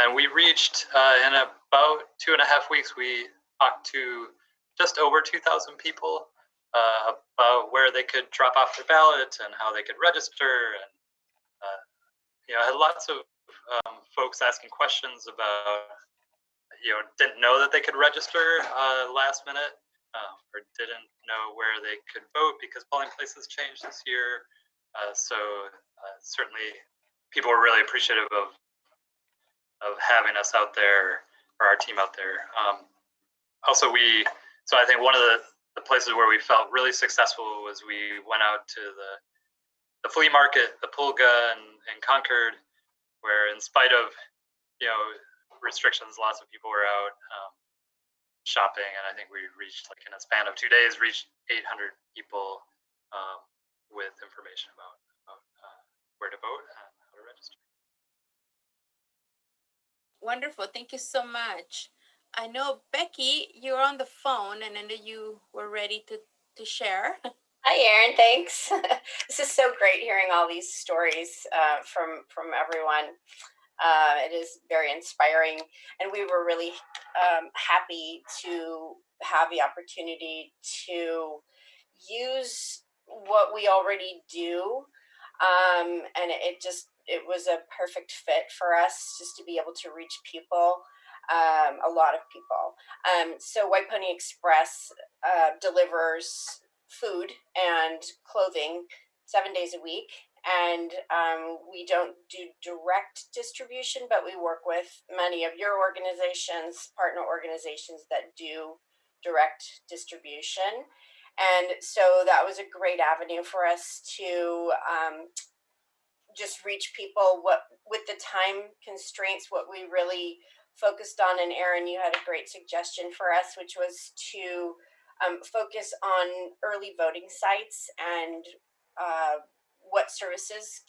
And we reached, in about 2.5 weeks, we talked to just over 2,000 people about where they could drop off their ballot and how they could register. And, I had lots of folks asking questions about, didn't know that they could register last minute, or didn't know where they could vote because polling places changed this year. So certainly people were really appreciative of having us out there, or our team out there. Also, so I think one of the places where we felt really successful was we went out to the flea market, the Pulga in Concord, where in spite of, restrictions, lots of people were out shopping, and I think we reached, like in a span of 2 days, reached 800 people with information about where to vote and how to register. Wonderful. Thank you so much. I know, Becky, you're on the phone, and I know you were ready to share. Hi, Erin. Thanks. This is so great hearing all these stories from everyone. It is very inspiring, and we were really happy to have the opportunity to use what we already do, and it was a perfect fit for us just to be able to reach people, a lot of people. So White Pony Express delivers food and clothing 7 days a week. And we don't do direct distribution, but we work with many of your organizations, partner organizations that do direct distribution. And so that was a great avenue for us to just reach people with the time constraints. What we really focused on, and Erin, you had a great suggestion for us, which was to focus on early voting sites and what services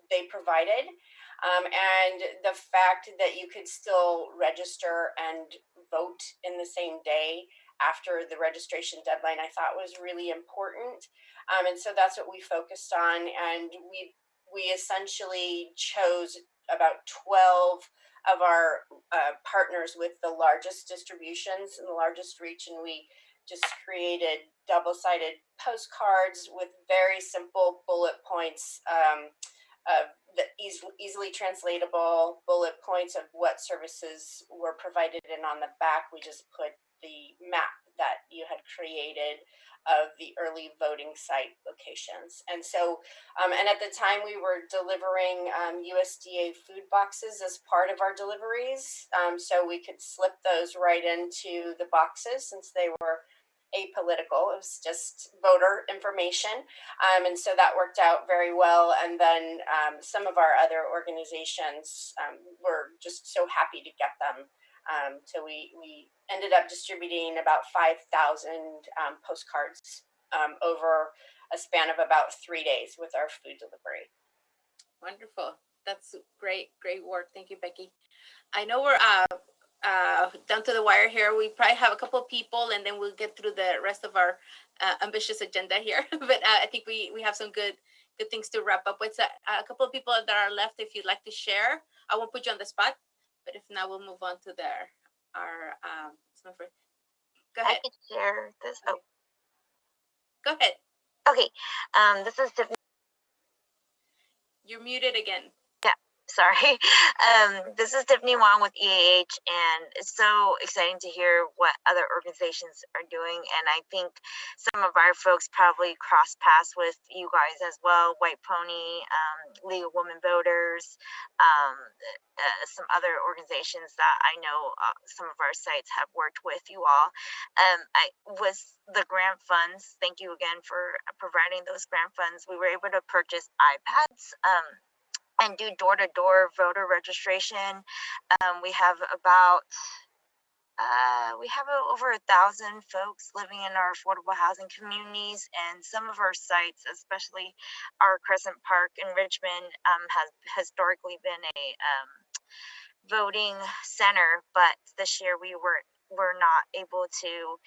they provided, and the fact that you could still register and vote in the same day after the registration deadline, I thought was really important. And so that's what we focused on, and we essentially chose about 12 of our partners with the largest distributions and the largest reach, and we just created double-sided postcards with very simple bullet points, the easily translatable bullet points of what services were provided, and on the back we just put the map that you had created of the early voting site locations. And so, and at the time we were delivering USDA food boxes as part of our deliveries, so we could slip those right into the boxes since they were apolitical. It was just voter information, and so that worked out very well. And then some of our other organizations were just so happy to get them. So we ended up distributing about 5,000 postcards over a span of about 3 days with our food delivery. Wonderful. That's great work. Thank you, Becky. I know we're down to the wire here. We probably have a couple of people, and then we'll get through the rest of our ambitious agenda here. But I think we have some good things to wrap up with. So, a couple of people that are left, if you'd like to share, I won't put you on the spot, but if not, we'll move on to our go ahead. I can share this. Oh, go ahead. Okay. This is Tiffany. You're muted again. Yeah, sorry. This is Tiffany Wong with EAH, and it's so exciting to hear what other organizations are doing. And I think some of our folks probably cross paths with you guys as well. White Pony, League of Women Voters, some other organizations that I know some of our sites have worked with you all. The grant funds, thank you again for providing those grant funds. We were able to purchase iPads and do door-to-door voter registration. We have over 1,000 folks living in our affordable housing communities, and some of our sites, especially our Crescent Park in Richmond, has historically been a voting center, but this year we were were not able to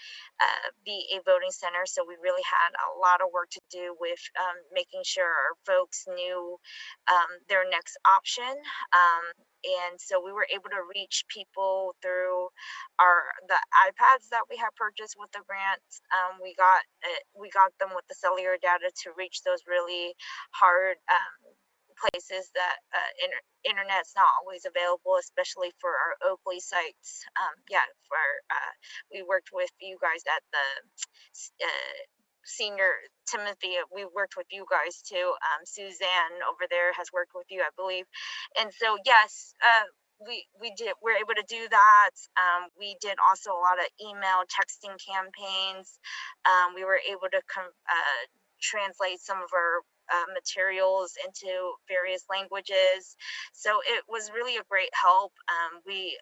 be a voting center. So we really had a lot of work to do with making sure our folks knew their next option. And so we were able to reach people through the iPads that we had purchased with the grants. We got them with the cellular data to reach those really hard places that internet's not always available, especially for our Oakley sites. We worked with you guys at the senior Timothy. We worked with you guys too. Suzanne over there has worked with you, I believe. And so yes, we're able to do that. We did also a lot of email texting campaigns. We were able to translate some of our materials into various languages. So it was really a great help. We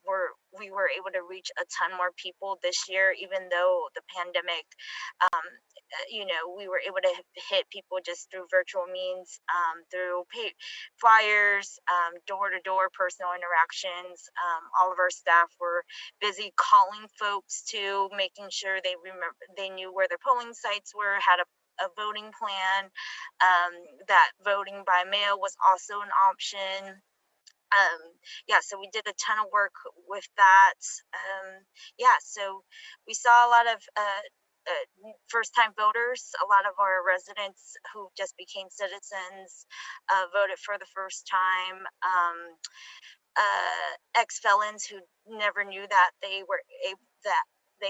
were able to reach a ton more people this year, even though the pandemic, we were able to hit people just through virtual means, through flyers, door-to-door personal interactions. All of our staff were busy calling folks too, making sure they knew where their polling sites were, had a voting plan, that voting by mail was also an option. So we did a ton of work with that. So we saw a lot of first-time voters. A lot of our residents who just became citizens voted for the first time. Ex-felons who never knew that they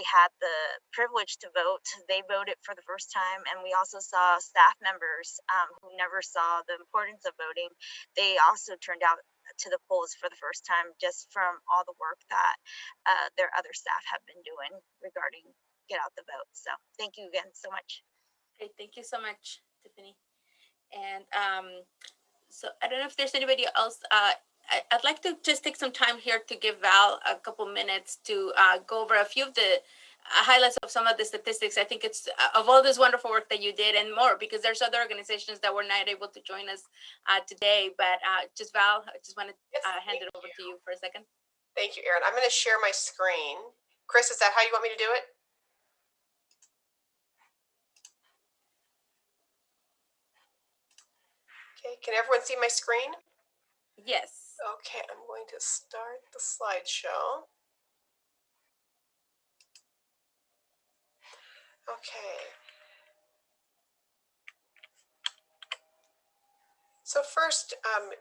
had the privilege to vote, they voted for the first time. And we also saw staff members who never saw the importance of voting. They also turned out to the polls for the first time, just from all the work that their other staff have been doing regarding get out the vote. So thank you again so much. Great, thank you so much, Tiffany. And so I don't know if there's anybody else. I'd like to just take some time here to give Val a couple minutes to go over a few of the highlights of some of the statistics. I think it's of all this wonderful work that you did and more, because there's other organizations that were not able to join us today. But just Val, I just want to hand it over to you for a second. Thank you, Erin. I'm going to share my screen. Chris, is that how you want me to do it? Okay, can everyone see my screen? Yes. Okay, I'm going to start the slideshow. Okay. So first, a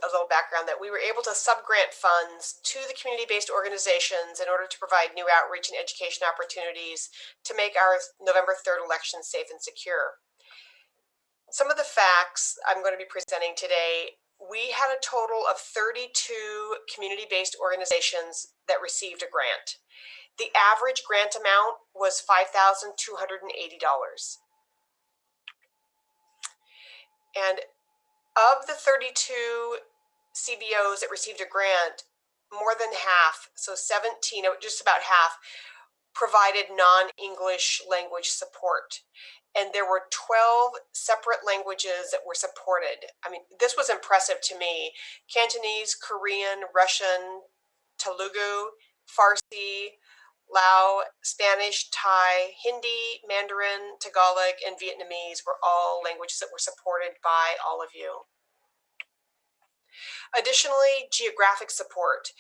little background that we were able to subgrant funds to the community-based organizations in order to provide new outreach and education opportunities to make our November 3rd election safe and secure. Some of the facts I'm going to be presenting today: we had a total of 32 community-based organizations that received a grant. The average grant amount was $5,280. And of the 32 CBOs that received a grant, more than half, so 17, just about half, provided non-English language support. And there were 12 separate languages that were supported. I mean, this was impressive to me: Cantonese, Korean, Russian, Telugu, Farsi, Lao, Spanish, Thai, Hindi, Mandarin, Tagalog, and Vietnamese were all languages that were supported by all of you. Additionally, geographic support.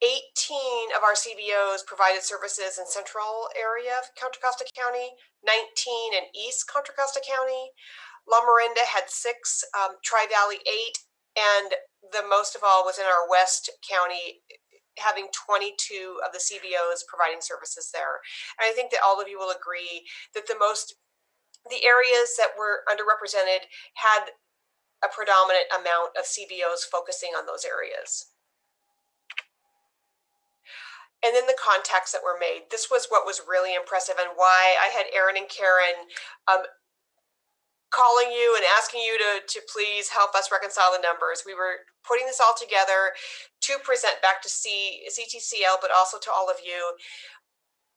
18 of our CBOs provided services in central area of Contra Costa County, 19 in East Contra Costa County. La Miranda had 6, Tri-Valley 8, and the most of all was in our West County, having 22 of the CBOs providing services there. And I think that all of you will agree that the areas that were underrepresented had a predominant amount of CBOs focusing on those areas. And then the contacts that were made. This was what was really impressive, and why I had Erin and Karen calling you and asking you to please help us reconcile the numbers. We were putting this all together to present back to CTCL, but also to all of you.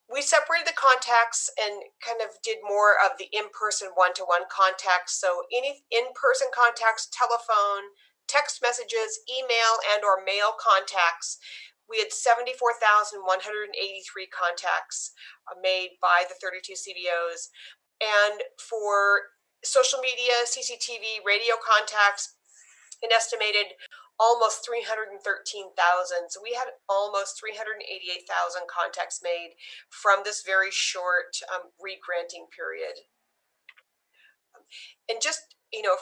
We separated the contacts and kind of did more of the in-person one-to-one contacts. So any in-person contacts, telephone, text messages, email, and or mail contacts, We had 74,183 contacts made by the 32 CBOs. And for social media, CCTV, radio contacts, an estimated almost 313,000. So we had almost 388,000 contacts made from this very short re-granting period. And just,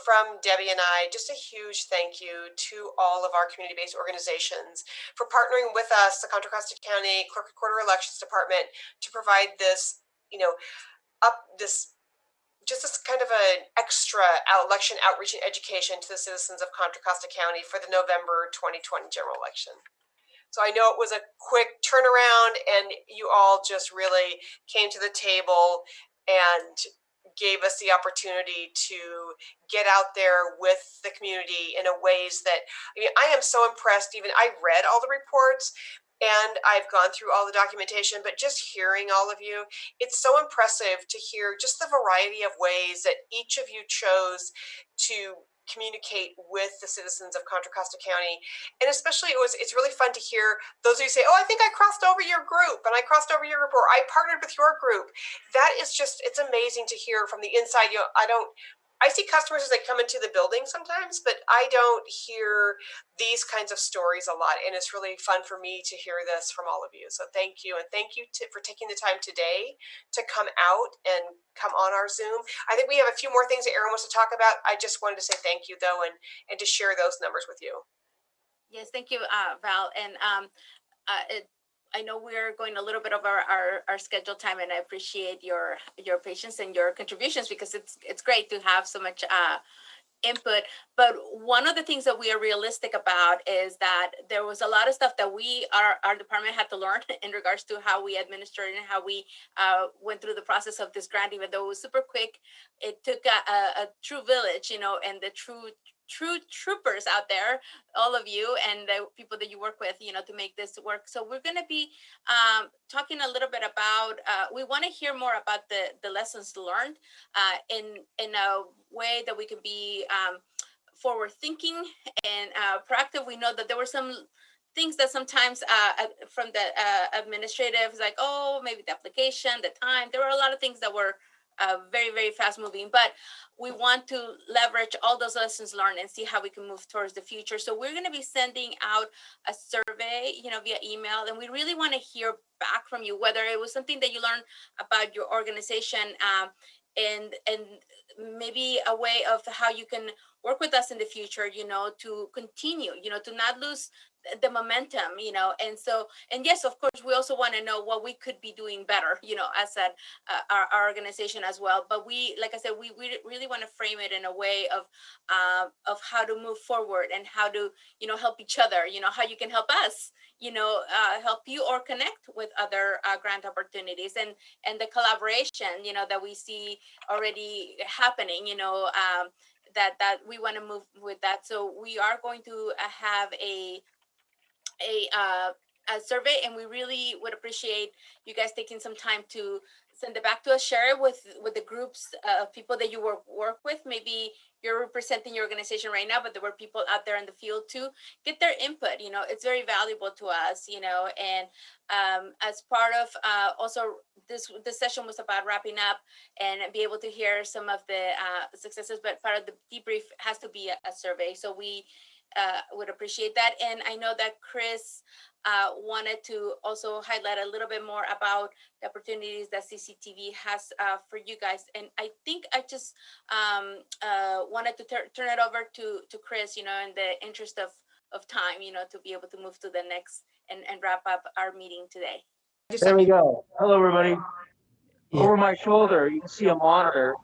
from Debbie and I, just a huge thank you to all of our community-based organizations for partnering with us, the Contra Costa County Clerk of Quarter Elections Department, to provide this, this kind of an extra election outreach and education to the citizens of Contra Costa County for the November 2020 general election. So I know it was a quick turnaround, and you all just really came to the table and gave us the opportunity to get out there with the community in a ways that, I am so impressed. Even I read all the reports and I've gone through all the documentation, but just hearing all of you, it's so impressive to hear just the variety of ways that each of you chose to communicate with the citizens of Contra Costa County. And especially it's really fun to hear those of you say, oh, I think I crossed over your group and I crossed over your group, or I partnered with your group. That is just, it's amazing to hear from the inside. I see customers as they come into the building sometimes, but I don't hear these kinds of stories a lot. And it's really fun for me to hear this from all of you. So thank you. And thank you for taking the time today to come out and come on our Zoom. I think we have a few more things that Erin wants to talk about. I just wanted to say thank you though, and to share those numbers with you. Yes, thank you, Val. And I know we're going a little bit over our scheduled time, and I appreciate your patience and your contributions, because it's great to have so much input. But one of the things that we are realistic about is that there was a lot of stuff that our department had to learn in regards to how we administered and how we went through the process of this grant. Even though it was super quick, it took a true village, and the true troopers out there, all of you and the people that you work with, to make this work. So we're going to be talking a little bit about, we want to hear more about the lessons learned in a way that we can be forward thinking and proactive. We know that there were some things that sometimes from the administrative, like, oh, maybe the application, the time, there were a lot of things that were very, very fast moving, but we want to leverage all those lessons learned and see how we can move towards the future. So we're going to be sending out a survey, via email, and we really want to hear back from you, whether it was something that you learned about your organization, and maybe a way of how you can work with us in the future, to continue, to not lose the momentum, and yes, of course, we also want to know what we could be doing better, as our organization as well. But like I said, we really want to frame it in a way of how to move forward and how to, help each other, how you can help us, help you or connect with other grant opportunities, and the collaboration, that we see already happening, that we want to move with that. So we are going to have a survey, and we really would appreciate you guys taking some time to send it back to us, share it with the groups of people that you work with. Maybe you're representing your organization right now, but there were people out there in the field too. Get their input. It's very valuable to us. And as part of also this session was about wrapping up and be able to hear some of the successes, but part of the debrief has to be a survey. So we would appreciate that. And I know that Chris wanted to also highlight a little bit more about the opportunities that CCTV has for you guys. And I think I just wanted to turn it over to Chris, in the interest of time, to be able to move to the next and wrap up our meeting today. There we go. Hello, everybody. Over my shoulder, you can see a monitor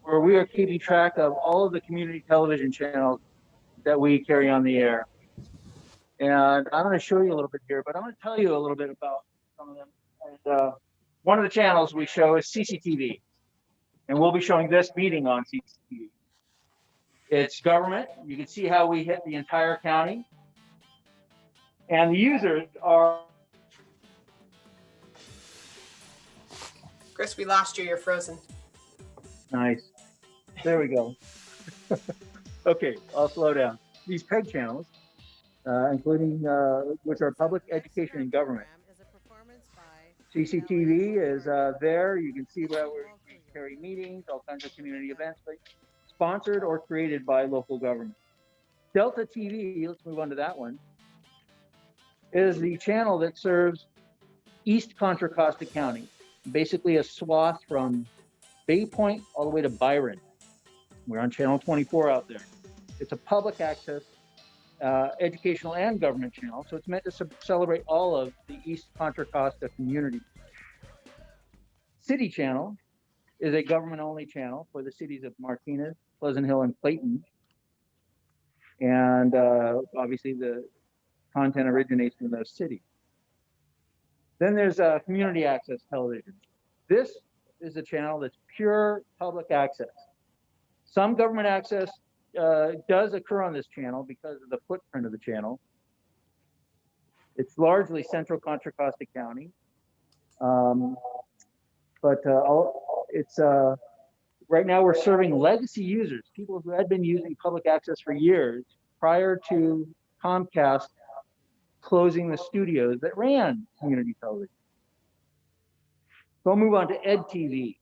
where we are keeping track of all of the community television channels that we carry on the air. And I'm going to show you a little bit here, but I'm going to tell you a little bit about some of them. And one of the channels we show is CCTV, and we'll be showing this meeting on CCTV. It's government. You can see how we hit the entire county. And the users are... Chris, we lost you. You're frozen. Nice. There we go. Okay, I'll slow down. These peg channels including which are public education and government. CCTV is there. You can see where we carry meetings, all kinds of community events, but sponsored or created by local government. Delta TV, let's move on to that one, is the channel that serves East Contra Costa County, basically a swath from Bay Point all the way to Byron. We're on channel 24 out there. It's a public access, educational and government channel, so it's meant to celebrate all of the East Contra Costa community. City Channel is a government-only channel for the cities of Martinez, Pleasant Hill, and Clayton. And obviously the content originates from those cities. Then there's community access television. This is a channel that's pure public access. Some government access does occur on this channel because of the footprint of the channel. It's largely central Contra Costa County. It's right now we're serving legacy users, people who had been using public access for years prior to Comcast closing the studios that ran community television. So I'll move on to EdTV.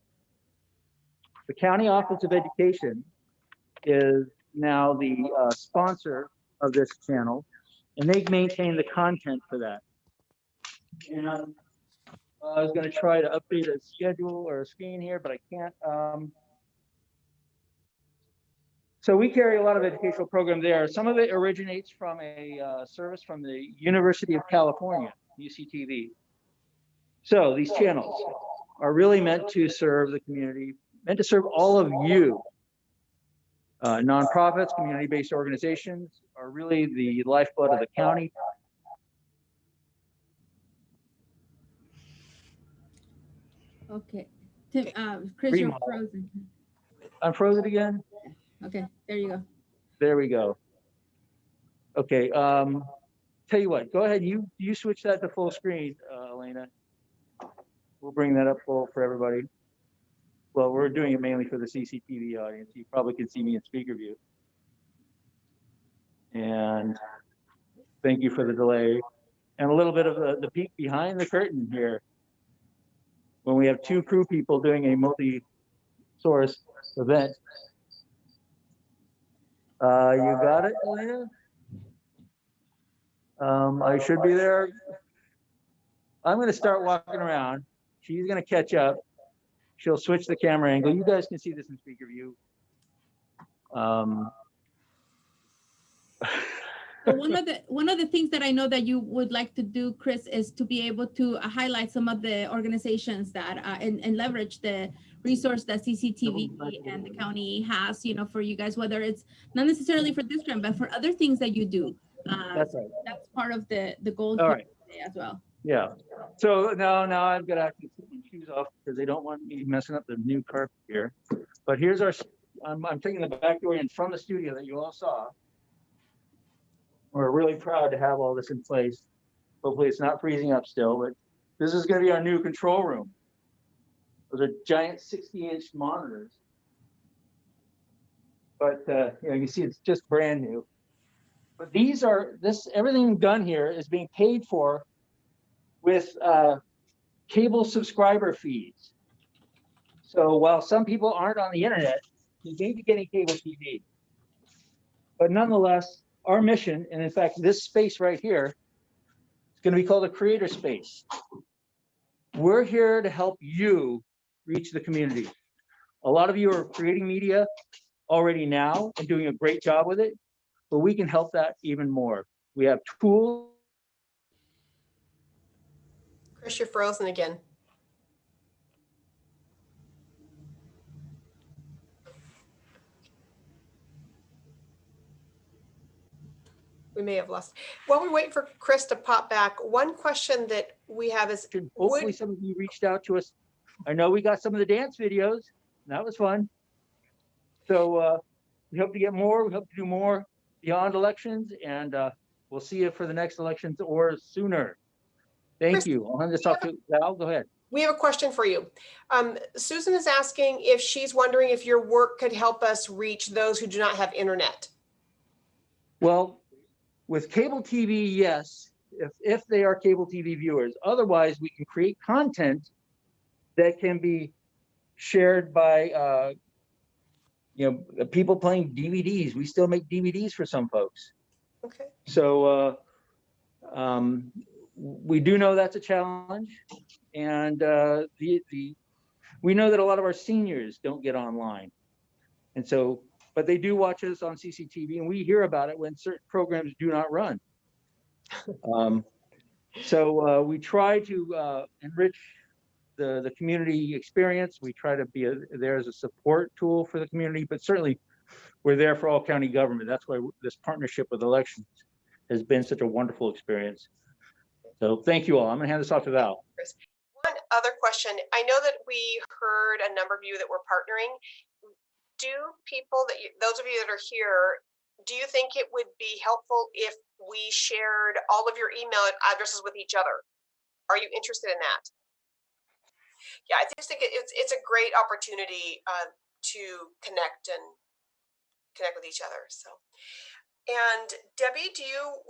The County Office of Education is now the sponsor of this channel, and they maintain the content for that. And I was going to try to update a schedule or a screen here, but I can't. So we carry a lot of educational program there. Some of it originates from a service from the University of California, UCTV. So these channels are really meant to serve the community, meant to serve all of you. Nonprofits, community-based organizations are really the lifeblood of the county. Okay, Chris, you're frozen. I'm frozen again? Okay, there you go. There we go. Okay, tell you what, go ahead, you switch that to full screen, Elena. We'll bring that up full for everybody. Well, we're doing it mainly for the CCTV audience. You probably can see me in speaker view. And thank you for the delay. And a little bit of the peek behind the curtain here, when we have two crew people doing a multi-source event. You got it, Elena? I should be there. I'm going to start walking around. She's going to catch up. She'll switch the camera angle. You guys can see this in speaker view. So one of the things that I know that you would like to do, Chris, is to be able to highlight some of the organizations that and leverage the resource that CCTV and the county has, for you guys, whether it's not necessarily for this grant, but for other things that you do. That's right. That's part of the goal All here right. today as well. Yeah. So now I've got to actually put my shoes off because they don't want me messing up the new carpet here. But here's our. I'm taking the back door in from the studio that you all saw. We're really proud to have all this in place. Hopefully it's not freezing up still, but this is going to be our new control room. Those are giant 60-inch monitors. But you can see it's just brand new. But everything done here is being paid for with cable subscriber fees. So while some people aren't on the internet, you may be getting cable TV. But nonetheless, our mission, and in fact, this space right here, is going to be called a creator space. We're here to help you reach the community. A lot of you are creating media already now and doing a great job with it, but we can help that even more. We have tools. Chris, you're frozen again. We may have lost. While we're waiting for Chris to pop back, one question that we have is, hopefully some of you reached out to us. I know we got some of the dance videos. That was fun. So we hope to get more. We hope to do more beyond elections, and we'll see you for the next elections or sooner. Thank Chris, you. I'll hand this off to Val. Go ahead. We have a question for you. Susan is asking if she's wondering if your work could help us reach those who do not have internet. Well, with cable TV, yes, if they are cable TV viewers. Otherwise, we can create content that can be shared by people playing DVDs. We still make DVDs for some folks. Okay. So we do know that's a challenge, and we know that a lot of our seniors don't get online, and so, but they do watch us on CCTV, and we hear about it when certain programs do not run. So we try to enrich the community experience. We try to be there as a support tool for the community, but certainly we're there for all county government. That's why this partnership with elections has been such a wonderful experience. So thank you all. I'm gonna hand this off to Val. One other question. I know that we heard a number of you that were partnering. Do people those of you that are here, do you think it would be helpful if we shared all of your email addresses with each other? Are you interested in that? Yeah, I just think it's a great opportunity to connect with each other. So, and Debbie,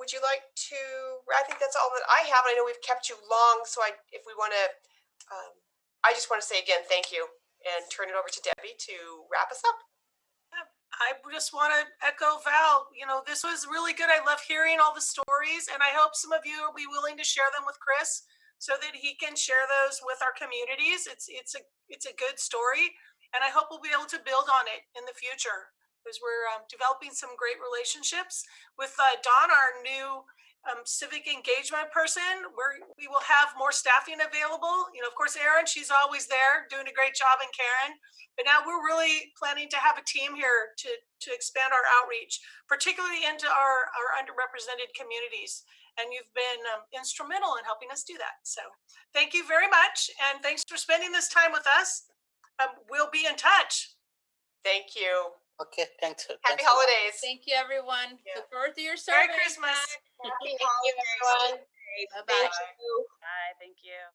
would you like to? I think that's all that I have. I know we've kept you long, so if we want to, I just want to say again, thank you, and turn it over to Debbie to wrap us up. I just want to echo Val. This was really good. I love hearing all the stories, and I hope some of you will be willing to share them with Chris so that he can share those with our communities. It's a good story, and I hope we'll be able to build on it in the future because we're developing some great relationships with Dawn, our new civic engagement person. We will have more staffing available. Of course, Erin, she's always there doing a great job, and Karen. But now we're really planning to have a team here to expand our outreach, particularly into our underrepresented communities. And you've been instrumental in helping us do that. So thank you very much. And thanks for spending this time with us. We'll be in touch. Thank you. Okay, thanks. Happy holidays. Thank you, everyone. Yeah. Look forward to your service. Merry Christmas. Happy Thank you, holidays. everyone. Bye-bye. Thank you. Bye. Thank you.